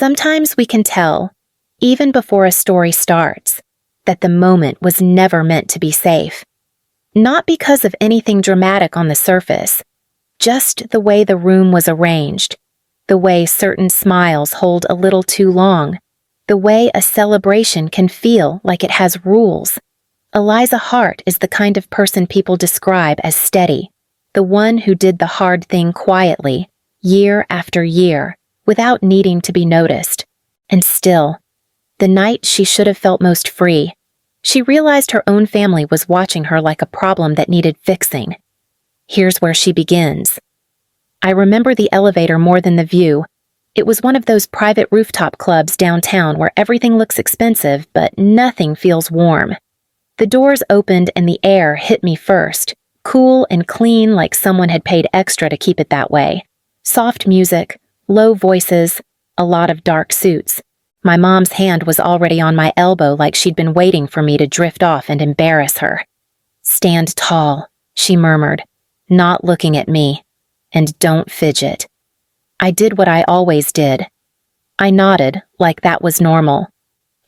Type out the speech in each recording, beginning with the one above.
Sometimes we can tell, even before a story starts, that the moment was never meant to be safe. Not because of anything dramatic on the surface, just the way the room was arranged, the way certain smiles hold a little too long, the way a celebration can feel like it has rules. Eliza Hart is the kind of person people describe as steady, the one who did the hard thing quietly, year after year, without needing to be noticed. And still, the night she should have felt most free, she realized her own family was watching her like a problem that needed fixing. Here's where she begins. I remember the elevator more than the view. It was one of those private rooftop clubs downtown where everything looks expensive, but nothing feels warm. The doors opened and the air hit me first, cool and clean like someone had paid extra to keep it that way. Soft music, low voices, a lot of dark suits. My mom's hand was already on my elbow like she'd been waiting for me to drift off and embarrass her. "Stand tall," she murmured, not looking at me, "and don't fidget." I did what I always did. I nodded like that was normal.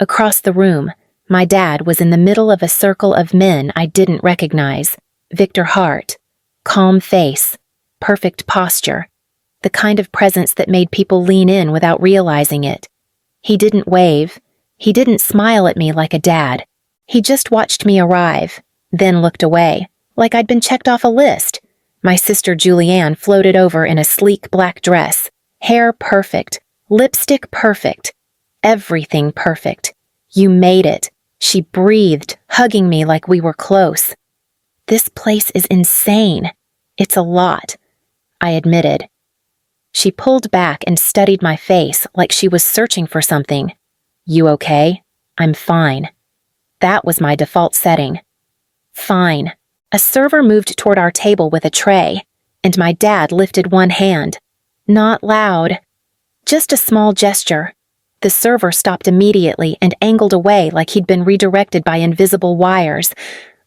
Across the room, my dad was in the middle of a circle of men I didn't recognize. Victor Hart. Calm face. Perfect posture. The kind of presence that made people lean in without realizing it. He didn't wave. He didn't smile at me like a dad. He just watched me arrive, then looked away, like I'd been checked off a list. My sister Julianne floated over in a sleek black dress, hair perfect, lipstick perfect, everything perfect. "You made it," she breathed, hugging me like we were close. "This place is insane. It's a lot," I admitted. She pulled back and studied my face like she was searching for something. "You okay?" "I'm fine." That was my default setting. Fine. A server moved toward our table with a tray, and my dad lifted one hand. Not loud. Just a small gesture. The server stopped immediately and angled away like he'd been redirected by invisible wires.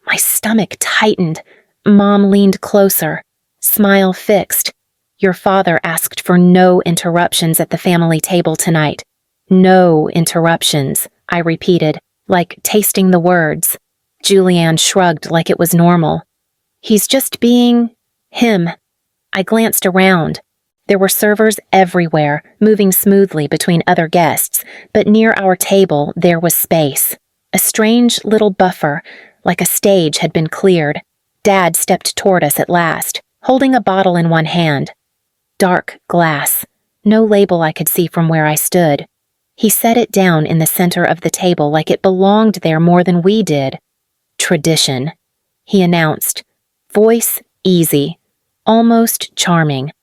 My stomach tightened. Mom leaned closer, smile fixed. "Your father asked for no interruptions at the family table tonight." "No interruptions," I repeated, like tasting the words. Julianne shrugged like it was normal. "He's just being him." I glanced around. There were servers everywhere, moving smoothly between other guests, but near our table there was space. A strange little buffer, like a stage had been cleared. Dad stepped toward us at last, holding a bottle in one hand. Dark glass, no label I could see from where I stood. He set it down in the center of the table like it belonged there more than we did. "Tradition," he announced, voice easy, almost charming.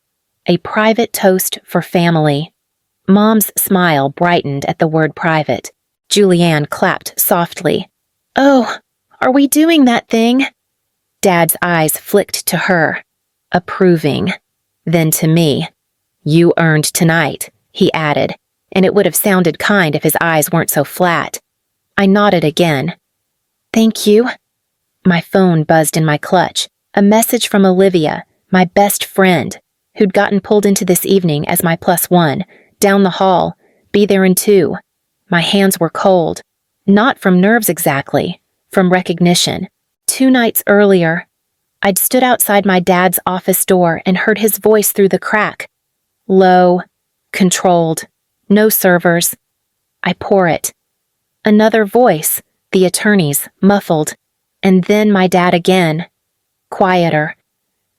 "A private toast for family." Mom's smile brightened at the word private. Julianne clapped softly. "Oh, are we doing that thing?" Dad's eyes flicked to her, approving. Then to me. "You earned tonight," he added, and it would have sounded kind if his eyes weren't so flat. I nodded again. "Thank you." My phone buzzed in my clutch, a message from Olivia, my best friend, who'd gotten pulled into this evening as my +1, down the hall, be there in 2. My hands were cold, not from nerves exactly, from recognition. 2 nights earlier, I'd stood outside my dad's office door and heard his voice through the crack. Low, controlled, no servers. I pour it. Another voice, the attorney's, muffled, and then my dad again. Quieter.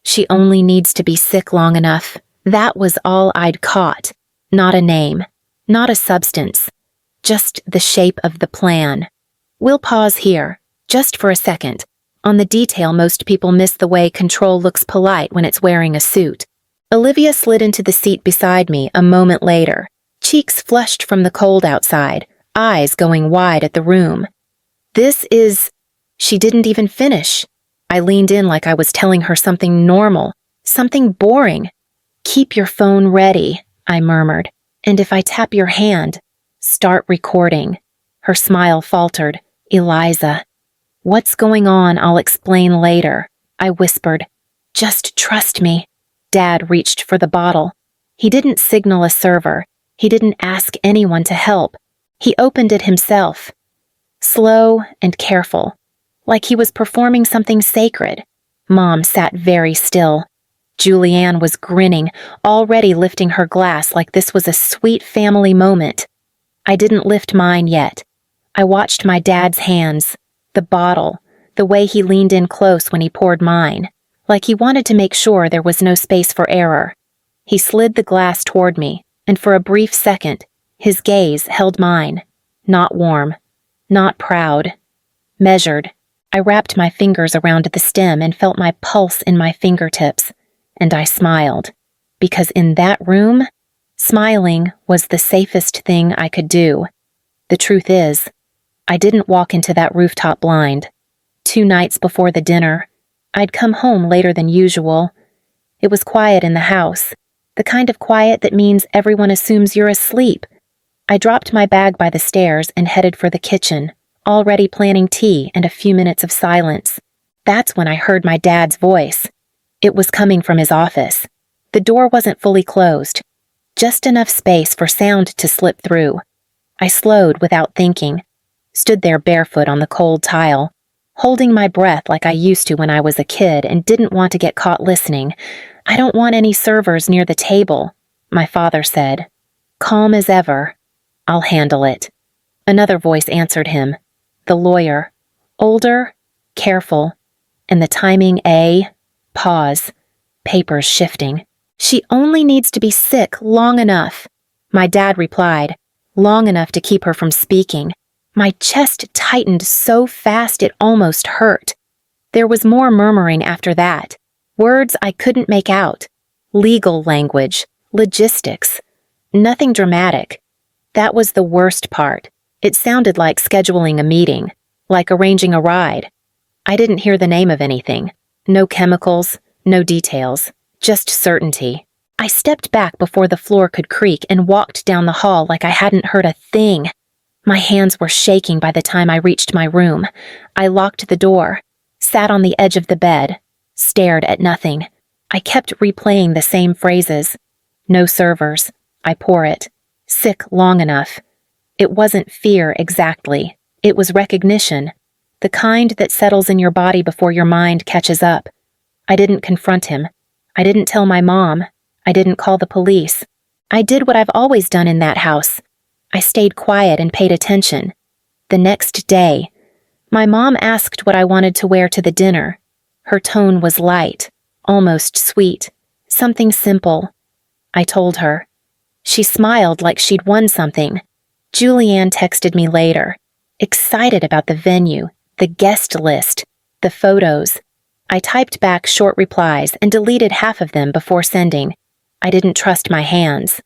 "She only needs to be sick long enough." That was all I'd caught. Not a name, not a substance, just the shape of the plan. We'll pause here, just for a second, on the detail most people miss: the way control looks polite when it's wearing a suit. Olivia slid into the seat beside me a moment later, cheeks flushed from the cold outside, eyes going wide at the room. "This is..." She didn't even finish. I leaned in like I was telling her something normal, something boring. "Keep your phone ready," I murmured, "and if I tap your hand, start recording." Her smile faltered. "Eliza." "What's going on, I'll explain later," I whispered. "Just trust me." Dad reached for the bottle. He didn't signal a server. He didn't ask anyone to help. He opened it himself. Slow and careful, like he was performing something sacred. Mom sat very still. Julianne was grinning, already lifting her glass like this was a sweet family moment. I didn't lift mine yet. I watched my dad's hands, the bottle, the way he leaned in close when he poured mine, like he wanted to make sure there was no space for error. He slid the glass toward me, and for a brief second, his gaze held mine. Not warm, not proud. Measured. I wrapped my fingers around the stem and felt my pulse in my fingertips, and I smiled, because in that room, smiling was the safest thing I could do. The truth is, I didn't walk into that rooftop blind. 2 nights before the dinner, I'd come home later than usual. It was quiet in the house, the kind of quiet that means everyone assumes you're asleep. I dropped my bag by the stairs and headed for the kitchen, already planning tea and a few minutes of silence. That's when I heard my dad's voice. It was coming from his office. The door wasn't fully closed, just enough space for sound to slip through. I slowed without thinking, stood there barefoot on the cold tile, holding my breath like I used to when I was a kid and didn't want to get caught listening. "I don't want any servers near the table," my father said. Calm as ever. "I'll handle it." Another voice answered him. The lawyer. Older, careful, and the timing pause, papers shifting. "She only needs to be sick long enough," my dad replied, long enough to keep her from speaking. My chest tightened so fast it almost hurt. There was more murmuring after that, words I couldn't make out, legal language, logistics, nothing dramatic. That was the worst part. It sounded like scheduling a meeting, like arranging a ride. I didn't hear the name of anything. No chemicals, no details, just certainty. I stepped back before the floor could creak and walked down the hall like I hadn't heard a thing. My hands were shaking by the time I reached my room. I locked the door, sat on the edge of the bed, stared at nothing. I kept replaying the same phrases. No servers. I pour it. Sick long enough. It wasn't fear exactly. It was recognition. The kind that settles in your body before your mind catches up. I didn't confront him. I didn't tell my mom. I didn't call the police. I did what I've always done in that house. I stayed quiet and paid attention. The next day, my mom asked what I wanted to wear to the dinner. Her tone was light, almost sweet, something simple. I told her. She smiled like she'd won something. Julianne texted me later, excited about the venue, the guest list, the photos. I typed back short replies and deleted half of them before sending. I didn't trust my hands.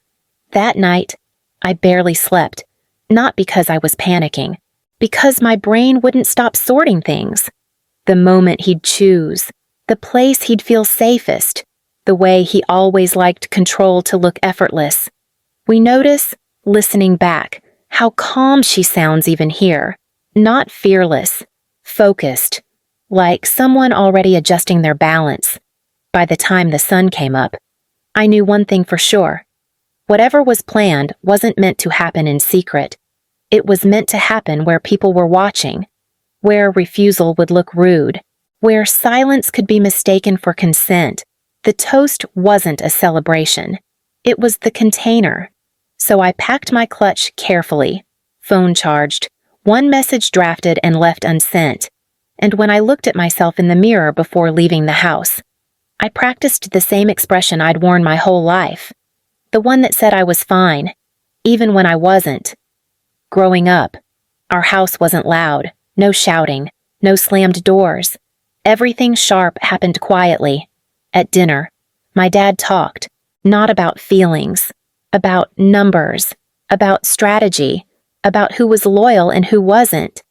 That night, I barely slept, not because I was panicking, because my brain wouldn't stop sorting things. The moment he'd choose, the place he'd feel safest, the way he always liked control to look effortless. We notice, listening back, how calm she sounds even here. Not fearless, focused, like someone already adjusting their balance. By the time the sun came up, I knew one thing for sure. Whatever was planned wasn't meant to happen in secret. It was meant to happen where people were watching, where refusal would look rude, where silence could be mistaken for consent. The toast wasn't a celebration. It was the container. So I packed my clutch carefully, phone charged, one message drafted and left unsent. And when I looked at myself in the mirror before leaving the house, I practiced the same expression I'd worn my whole life. The one that said I was fine, even when I wasn't. Growing up, our house wasn't loud, no shouting, no slammed doors. Everything sharp happened quietly. At dinner, my dad talked, not about feelings, about numbers, about strategy, about who was loyal and who wasn't.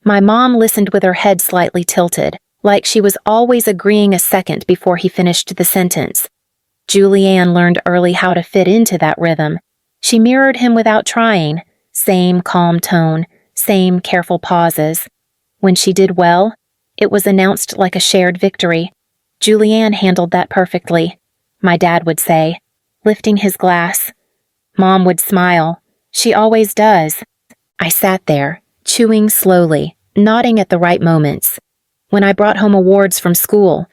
My mom listened with her head slightly tilted, like she was always agreeing a second before he finished the sentence. Julianne learned early how to fit into that rhythm. She mirrored him without trying, same calm tone, same careful pauses. When she did well, it was announced like a shared victory. Julianne handled that perfectly, my dad would say, lifting his glass. Mom would smile. She always does. I sat there, chewing slowly, nodding at the right moments. When I brought home awards from school,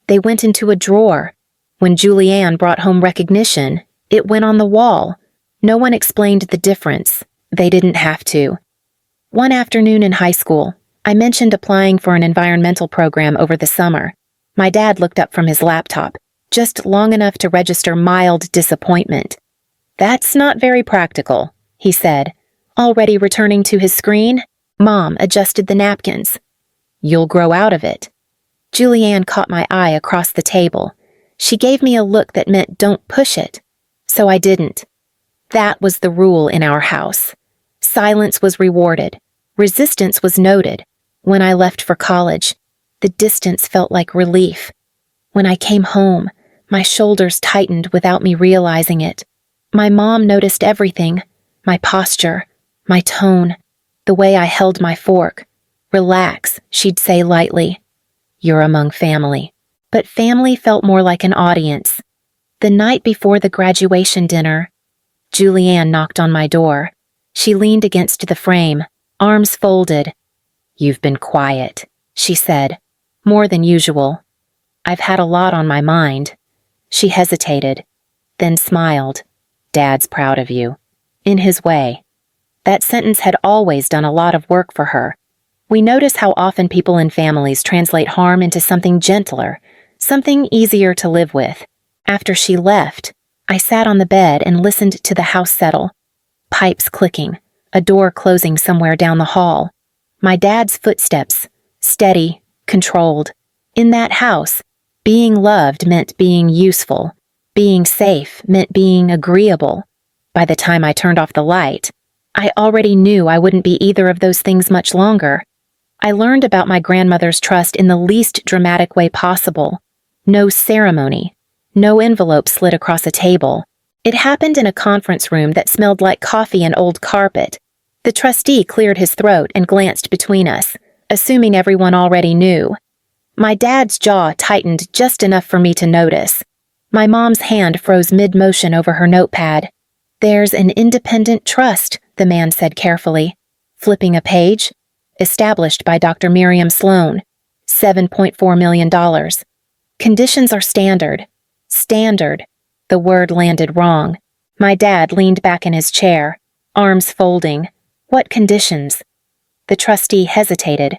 they went into a drawer. When Julianne brought home recognition, it went on the wall. No one explained the difference. They didn't have to. One afternoon in high school, I mentioned applying for an environmental program over the summer. My dad looked up from his laptop, just long enough to register mild disappointment. "That's not very practical," he said. Already returning to his screen, Mom adjusted the napkins. "You'll grow out of it." Julianne caught my eye across the table. She gave me a look that meant don't push it. So I didn't. That was the rule in our house. Silence was rewarded. Resistance was noted. When I left for college, the distance felt like relief. When I came home, my shoulders tightened without me realizing it. My mom noticed everything. My posture, my tone, the way I held my fork. "Relax," she'd say lightly. "You're among family." But family felt more like an audience. The night before the graduation dinner, Julianne knocked on my door. She leaned against the frame, arms folded. "You've been quiet," she said, "more than usual." "I've had a lot on my mind." She hesitated, then smiled. "Dad's proud of you." In his way. That sentence had always done a lot of work for her. We notice how often people in families translate harm into something gentler, something easier to live with. After she left, I sat on the bed and listened to the house settle. Pipes clicking, a door closing somewhere down the hall. My dad's footsteps, steady, controlled. In that house, being loved meant being useful. Being safe meant being agreeable. By the time I turned off the light, I already knew I wouldn't be either of those things much longer. I learned about my grandmother's trust in the least dramatic way possible. No ceremony. No envelope slid across a table. It happened in a conference room that smelled like coffee and old carpet. The trustee cleared his throat and glanced between us, assuming everyone already knew. My dad's jaw tightened just enough for me to notice. My mom's hand froze mid-motion over her notepad. "There's an independent trust," the man said carefully, flipping a page. "Established by Dr. Miriam Sloan. $7.4 million. Conditions are standard." Standard. The word landed wrong. My dad leaned back in his chair, arms folding. "What conditions?" The trustee hesitated.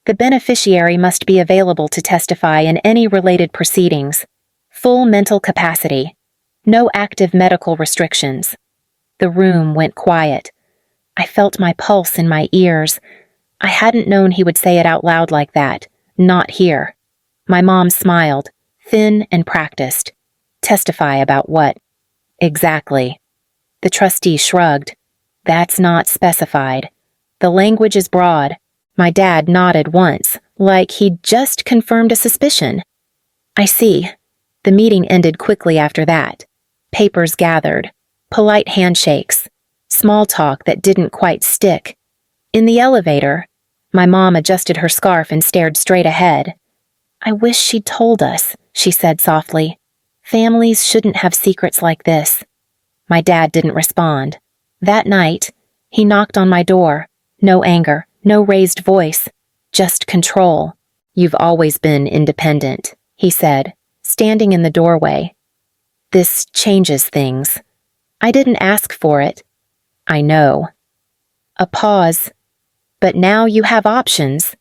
"The beneficiary must be available to testify in any related proceedings. Full mental capacity. No active medical restrictions." The room went quiet. I felt my pulse in my ears. I hadn't known he would say it out loud like that. Not here. My mom smiled, thin and practiced. "Testify about what?" "Exactly." The trustee shrugged. "That's not specified. The language is broad." My dad nodded once, like he'd just confirmed a suspicion. "I see." The meeting ended quickly after that. Papers gathered. Polite handshakes. Small talk that didn't quite stick. In the elevator, my mom adjusted her scarf and stared straight ahead. "I wish she'd told us," she said softly. "Families shouldn't have secrets like this." My dad didn't respond. That night, he knocked on my door. No anger, no raised voice, just control. "You've always been independent," he said, standing in the doorway. "This changes things." "I didn't ask for it." "I know." A pause. "But now you have options."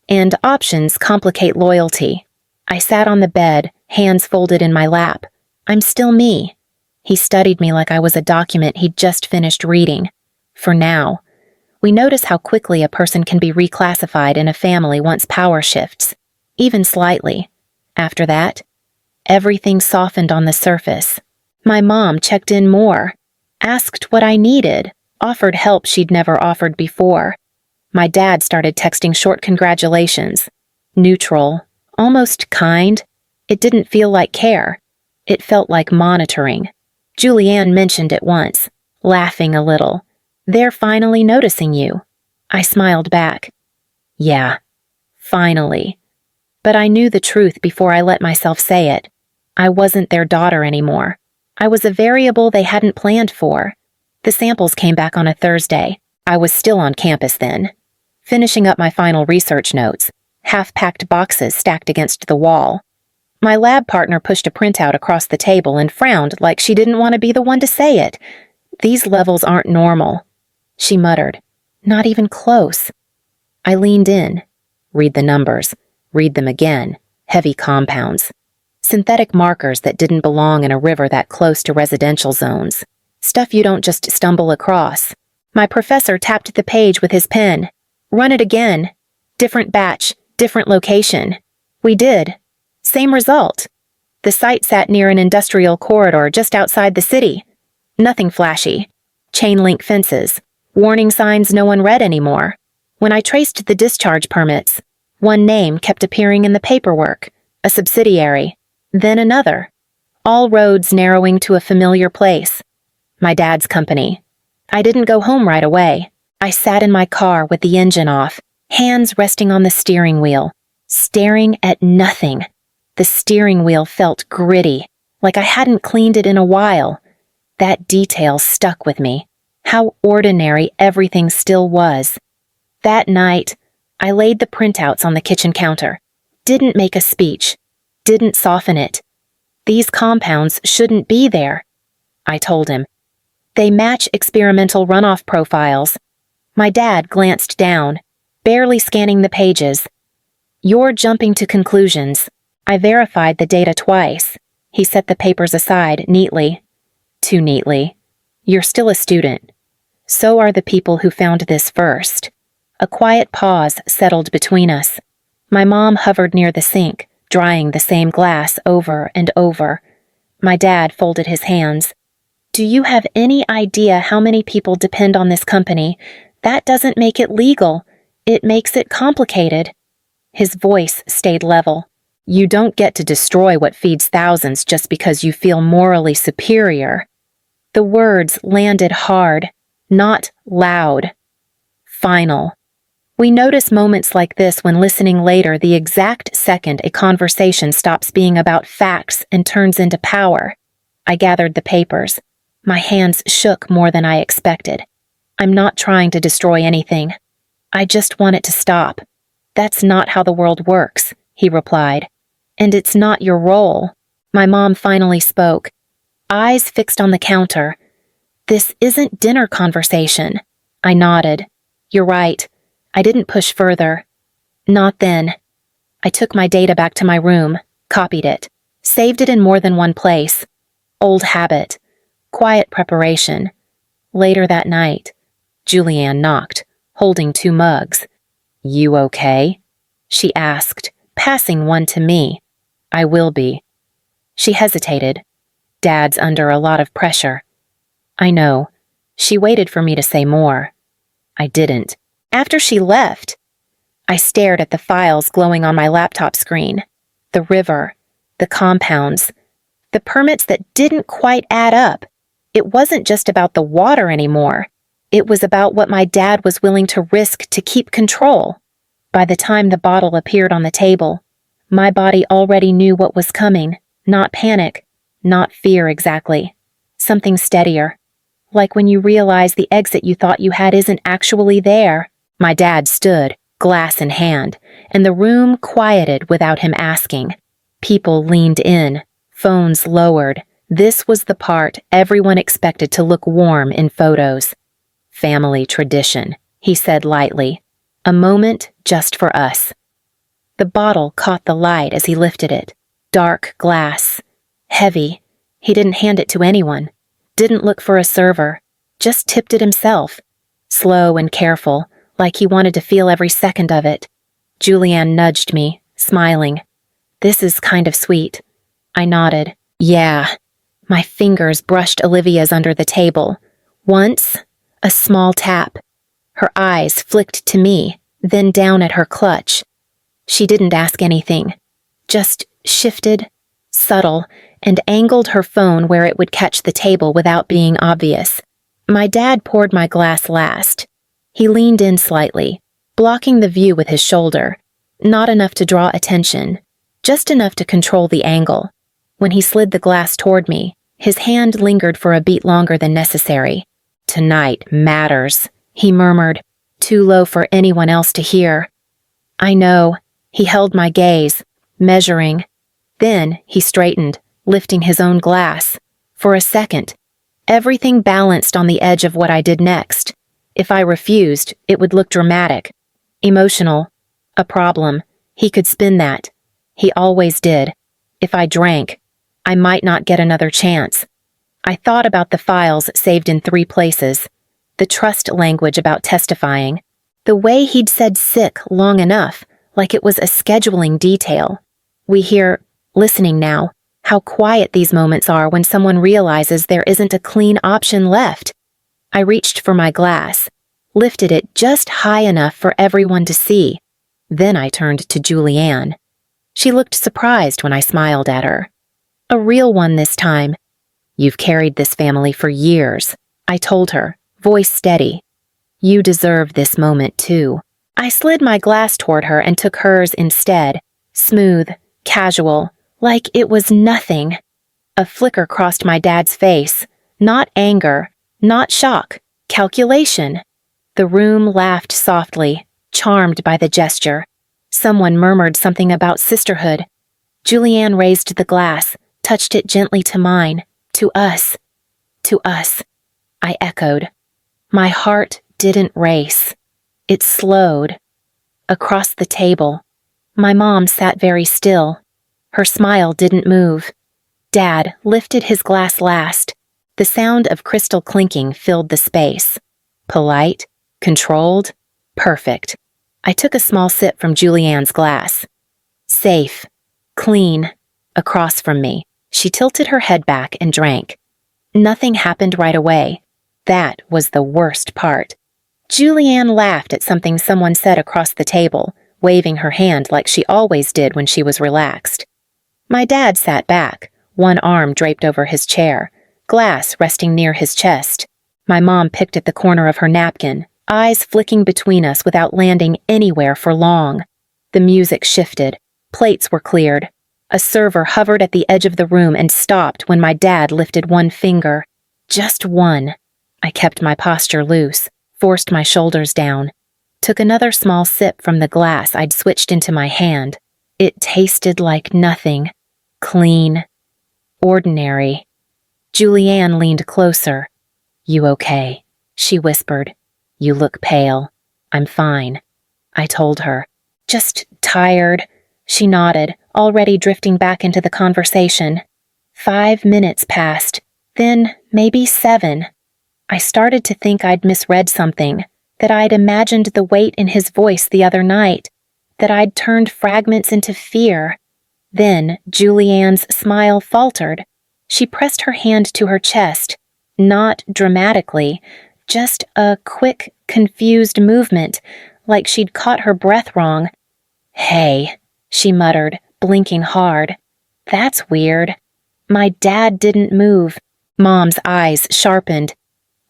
And options complicate loyalty. I sat on the bed, hands folded in my lap. I'm still me. He studied me like I was a document he'd just finished reading. For now. We notice how quickly a person can be reclassified in a family once power shifts, even slightly. After that, everything softened on the surface. My mom checked in more, asked what I needed, offered help she'd never offered before. My dad started texting short congratulations. Neutral, almost kind. It didn't feel like care. It felt like monitoring. Julianne mentioned it once, laughing a little. "They're finally noticing you." I smiled back. "Yeah, finally." But I knew the truth before I let myself say it. I wasn't their daughter anymore. I was a variable they hadn't planned for. The samples came back on a Thursday. I was still on campus then, finishing up my final research notes, half-packed boxes stacked against the wall. My lab partner pushed a printout across the table and frowned like she didn't want to be the one to say it. "These levels aren't normal," she muttered. "Not even close." I leaned in. Read the numbers. Read them again. Heavy compounds. Synthetic markers that didn't belong in a river that close to residential zones. Stuff you don't just stumble across. My professor tapped the page with his pen. "Run it again. Different batch, different location." We did. Same result. The site sat near an industrial corridor just outside the city. Nothing flashy. Chain-link fences. Warning signs no one read anymore. When I traced the discharge permits, one name kept appearing in the paperwork, a subsidiary, then another. All roads narrowing to a familiar place. My dad's company. I didn't go home right away. I sat in my car with the engine off, hands resting on the steering wheel, staring at nothing. The steering wheel felt gritty, like I hadn't cleaned it in a while. That detail stuck with me. How ordinary everything still was. That night, I laid the printouts on the kitchen counter. Didn't make a speech. Didn't soften it. "These compounds shouldn't be there," I told him. "They match experimental runoff profiles." My dad glanced down, barely scanning the pages. "You're jumping to conclusions." I verified the data twice. He set the papers aside neatly. Too neatly. "You're still a student. So are the people who found this first." A quiet pause settled between us. My mom hovered near the sink, drying the same glass over and over. My dad folded his hands. "Do you have any idea how many people depend on this company? That doesn't make it legal. It makes it complicated." His voice stayed level. "You don't get to destroy what feeds thousands just because you feel morally superior." The words landed hard, not loud. Final. We notice moments like this when listening later, the exact second a conversation stops being about facts and turns into power. I gathered the papers. My hands shook more than I expected. "I'm not trying to destroy anything. I just want it to stop." "That's not how the world works," he replied. "And it's not your role." My mom finally spoke, eyes fixed on the counter. "This isn't dinner conversation." I nodded. "You're right. I didn't push further." Not then. I took my data back to my room, copied it, saved it in more than one place. Old habit. Quiet preparation. Later that night, Julianne knocked, holding 2 mugs. "You okay?" she asked, passing one to me. "I will be." She hesitated. "Dad's under a lot of pressure." "I know." She waited for me to say more. I didn't. After she left, I stared at the files glowing on my laptop screen. The river, the compounds, the permits that didn't quite add up. It wasn't just about the water anymore. It was about what my dad was willing to risk to keep control. By the time the bottle appeared on the table, my body already knew what was coming. Not panic, not fear exactly. Something steadier. Like when you realize the exit you thought you had isn't actually there. My dad stood, glass in hand, and the room quieted without him asking. People leaned in, phones lowered. This was the part everyone expected to look warm in photos. "Family tradition," he said lightly. "A moment just for us." The bottle caught the light as he lifted it. Dark glass. Heavy. He didn't hand it to anyone. Didn't look for a server. Just tipped it himself. Slow and careful, like he wanted to feel every second of it. Julianne nudged me, smiling. "This is kind of sweet." I nodded. "Yeah." My fingers brushed Olivia's under the table. Once, a small tap. Her eyes flicked to me, then down at her clutch. She didn't ask anything. Just shifted, subtle, and angled her phone where it would catch the table without being obvious. My dad poured my glass last. He leaned in slightly, blocking the view with his shoulder. Not enough to draw attention, just enough to control the angle. When he slid the glass toward me, His hand lingered for a beat longer than necessary. "Tonight matters," he murmured, too low for anyone else to hear. "I know." He held my gaze, measuring. Then he straightened, lifting his own glass. For a second, everything balanced on the edge of what I did next. If I refused, it would look dramatic, emotional, a problem. He could spin that. He always did. If I drank, I might not get another chance. I thought about the files saved in 3 places, the trust language about testifying, the way he'd said sick long enough, like it was a scheduling detail. We hear, listening now, how quiet these moments are when someone realizes there isn't a clean option left. I reached for my glass, lifted it just high enough for everyone to see. Then I turned to Julianne. She looked surprised when I smiled at her. A real one this time. "You've carried this family for years," I told her, voice steady. "You deserve this moment too." I slid my glass toward her and took hers instead, smooth, casual, like it was nothing. A flicker crossed my dad's face, not anger, not shock, calculation. The room laughed softly, charmed by the gesture. Someone murmured something about sisterhood. Julianne raised the glass, touched it gently to mine. "To us. To us," I echoed. My heart didn't race. It slowed. Across the table, my mom sat very still. Her smile didn't move. Dad lifted his glass last. The sound of crystal clinking filled the space. Polite, controlled, perfect. I took a small sip from Julianne's glass. Safe, clean, across from me. She tilted her head back and drank. Nothing happened right away. That was the worst part. Julianne laughed at something someone said across the table, waving her hand like she always did when she was relaxed. My dad sat back, one arm draped over his chair, glass resting near his chest. My mom picked at the corner of her napkin, eyes flicking between us without landing anywhere for long. The music shifted. Plates were cleared. A server hovered at the edge of the room and stopped when my dad lifted one finger. Just one. I kept my posture loose, forced my shoulders down, took another small sip from the glass I'd switched into my hand. It tasted like nothing. Clean. Ordinary. Julianne leaned closer. "You okay?" she whispered. "You look pale." "I'm fine," I told her. "Just tired." She nodded, already drifting back into the conversation. 5 minutes passed, then maybe 7. I started to think I'd misread something, that I'd imagined the weight in his voice the other night, that I'd turned fragments into fear. Then Julianne's smile faltered. She pressed her hand to her chest, not dramatically, just a quick, confused movement, like she'd caught her breath wrong. "Hey," she muttered, blinking hard. "That's weird." My dad didn't move. Mom's eyes sharpened.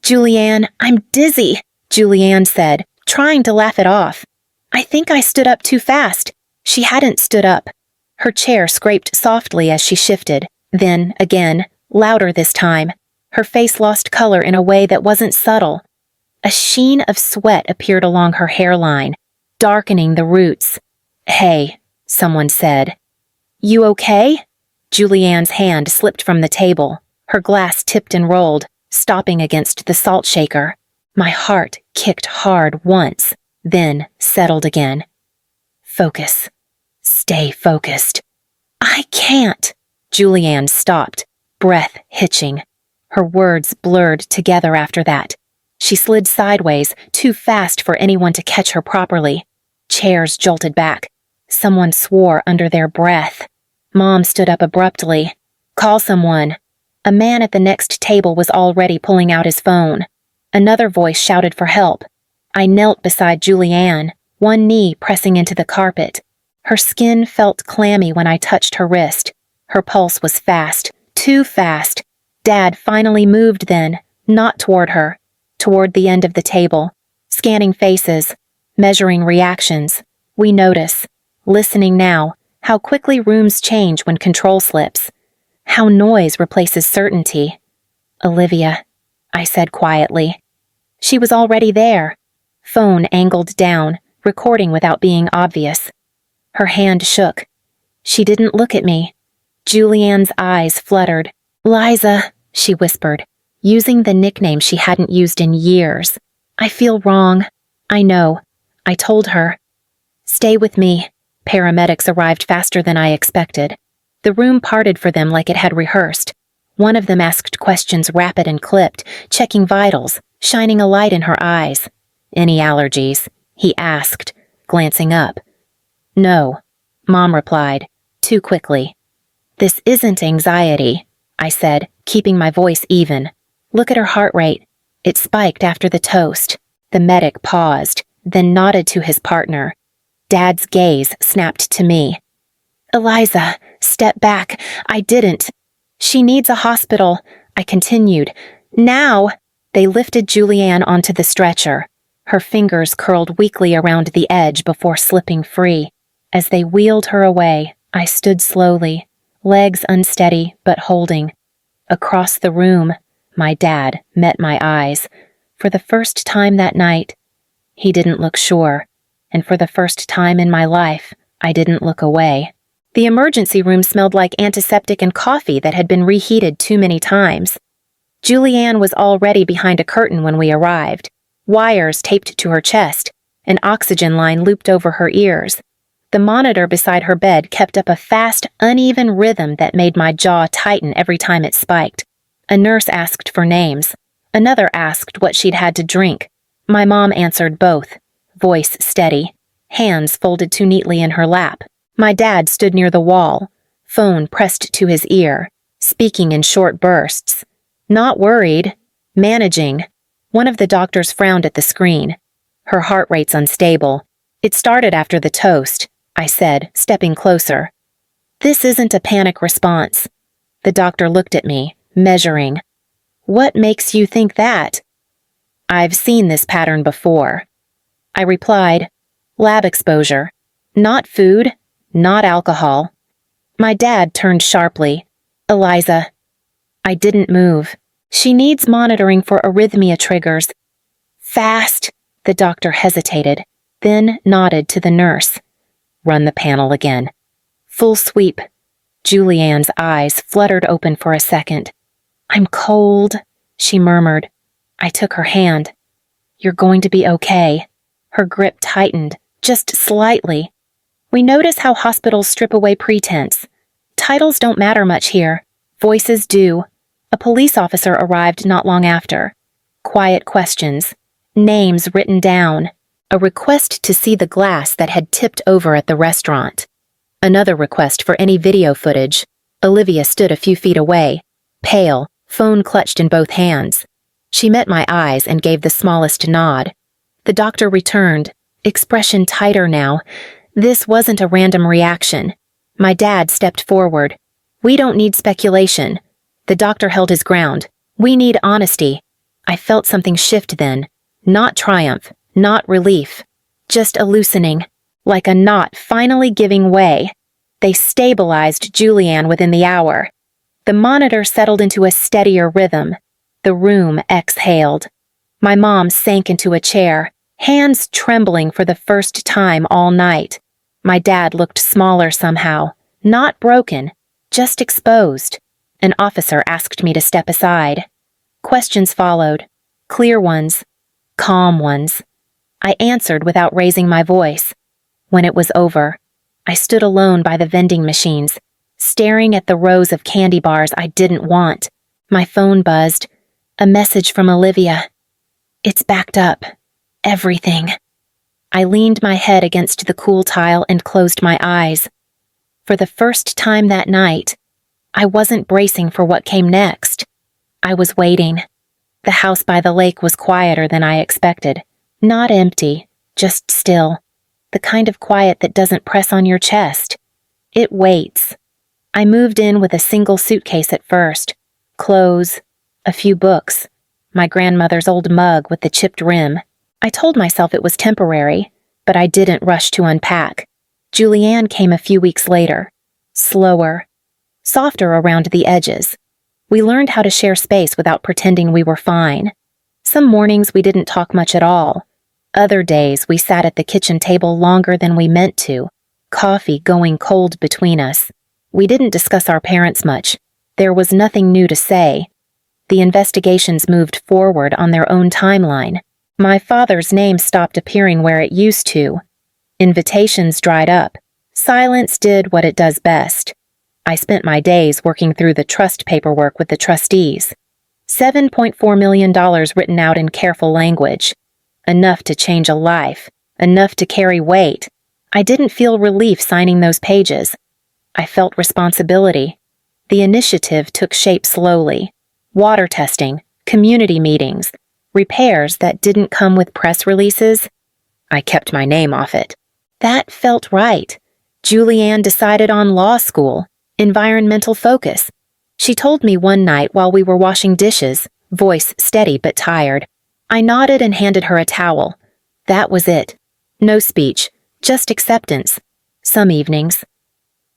"Julianne, I'm dizzy," Julianne said, trying to laugh it off. "I think I stood up too fast." She hadn't stood up. Her chair scraped softly as she shifted, then, again, louder this time. Her face lost color in a way that wasn't subtle. A sheen of sweat appeared along her hairline, darkening the roots. "Hey," someone said. "You okay?" Julianne's hand slipped from the table. Her glass tipped and rolled, stopping against the salt shaker. My heart kicked hard once, then settled again. "Focus. Stay focused." "I can't." Julianne stopped, breath hitching. Her words blurred together after that. She slid sideways, too fast for anyone to catch her properly. Chairs jolted back. Someone swore under their breath. Mom stood up abruptly. "Call someone." A man at the next table was already pulling out his phone. Another voice shouted for help. I knelt beside Julianne, one knee pressing into the carpet. Her skin felt clammy when I touched her wrist. Her pulse was fast, too fast. Dad finally moved then, not toward her, toward the end of the table, scanning faces, measuring reactions. We notice, listening now, how quickly rooms change when control slips. How noise replaces certainty. "Olivia," I said quietly. She was already there. Phone angled down, recording without being obvious. Her hand shook. She didn't look at me. Julianne's eyes fluttered. "Liza," she whispered, using the nickname she hadn't used in years. "I feel wrong." "I know." I told her. "Stay with me." Paramedics arrived faster than I expected. The room parted for them like it had rehearsed. One of them asked questions rapid and clipped, checking vitals, shining a light in her eyes. "Any allergies?" he asked, glancing up. "No," Mom replied, too quickly. "This isn't anxiety," I said, keeping my voice even. "Look at her heart rate. It spiked after the toast." The medic paused, then nodded to his partner. Dad's gaze snapped to me. "Eliza, step back. I didn't. She needs a hospital," I continued. "Now!" They lifted Julianne onto the stretcher. Her fingers curled weakly around the edge before slipping free. As they wheeled her away, I stood slowly, legs unsteady but holding. Across the room, my dad met my eyes. For the first time that night, he didn't look sure, and for the first time in my life, I didn't look away. The emergency room smelled like antiseptic and coffee that had been reheated too many times. Julianne was already behind a curtain when we arrived, wires taped to her chest, an oxygen line looped over her ears. The monitor beside her bed kept up a fast, uneven rhythm that made my jaw tighten every time it spiked. A nurse asked for names. Another asked what she'd had to drink. My mom answered both, voice steady, hands folded too neatly in her lap. My dad stood near the wall, phone pressed to his ear, speaking in short bursts. Not worried, managing. One of the doctors frowned at the screen. "Her heart rate's unstable. It started after the toast," I said, stepping closer. "This isn't a panic response." The doctor looked at me, measuring. "What makes you think that?" "I've seen this pattern before." I replied, "Lab exposure. Not food, not alcohol." My dad turned sharply. "Eliza." I didn't move. "She needs monitoring for arrhythmia triggers." "Fast," the doctor hesitated, then nodded to the nurse. "Run the panel again." Full sweep. Julianne's eyes fluttered open for a second. "I'm cold," she murmured. I took her hand. "You're going to be okay." Her grip tightened, just slightly. We notice how hospitals strip away pretense. Titles don't matter much here. Voices do. A police officer arrived not long after. Quiet questions. Names written down. A request to see the glass that had tipped over at the restaurant. Another request for any video footage. Olivia stood a few feet away, pale, phone clutched in both hands. She met my eyes and gave the smallest nod. The doctor returned, expression tighter now. This wasn't a random reaction. My dad stepped forward. "We don't need speculation." The doctor held his ground. "We need honesty." I felt something shift then. Not triumph, not relief. Just a loosening, like a knot finally giving way. They stabilized Julianne within the hour. The monitor settled into a steadier rhythm. The room exhaled. My mom sank into a chair, hands trembling for the first time all night. My dad looked smaller somehow, not broken, just exposed. An officer asked me to step aside. Questions followed, clear ones, calm ones. I answered without raising my voice. When it was over, I stood alone by the vending machines, staring at the rows of candy bars I didn't want. My phone buzzed. A message from Olivia. "It's backed up. Everything." I leaned my head against the cool tile and closed my eyes. For the first time that night, I wasn't bracing for what came next. I was waiting. The house by the lake was quieter than I expected. Not empty, just still. The kind of quiet that doesn't press on your chest. It waits. I moved in with a single suitcase at first. Clothes, a few books, my grandmother's old mug with the chipped rim. I told myself it was temporary, but I didn't rush to unpack. Julianne came a few weeks later. Slower. softer around the edges. We learned how to share space without pretending we were fine. Some mornings we didn't talk much at all. Other days we sat at the kitchen table longer than we meant to, coffee going cold between us. We didn't discuss our parents much. There was nothing new to say. The investigations moved forward on their own timeline. My father's name stopped appearing where it used to. Invitations dried up. Silence did what it does best. I spent my days working through the trust paperwork with the trustees. $7.4 million written out in careful language. Enough to change a life. Enough to carry weight. I didn't feel relief signing those pages. I felt responsibility. The initiative took shape slowly. Water testing, community meetings, repairs that didn't come with press releases. I kept my name off it. That felt right. Julianne decided on law school, environmental focus. She told me one night while we were washing dishes, voice steady but tired. I nodded and handed her a towel. That was it. No speech, just acceptance. Some evenings.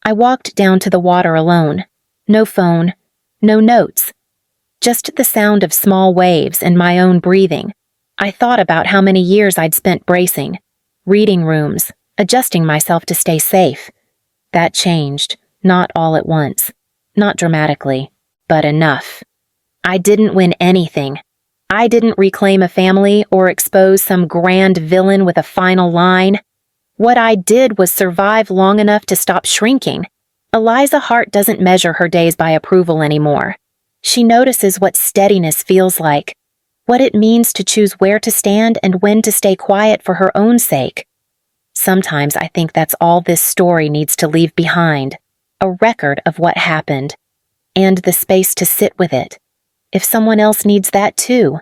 I walked down to the water alone. No phone, no notes. Just the sound of small waves and my own breathing. I thought about how many years I'd spent bracing, reading rooms, adjusting myself to stay safe. That changed, not all at once, not dramatically, but enough. I didn't win anything. I didn't reclaim a family or expose some grand villain with a final line. What I did was survive long enough to stop shrinking. Eliza Hart doesn't measure her days by approval anymore. She notices what steadiness feels like, what it means to choose where to stand and when to stay quiet for her own sake. Sometimes I think that's all this story needs to leave behind, a record of what happened, and the space to sit with it, if someone else needs that too.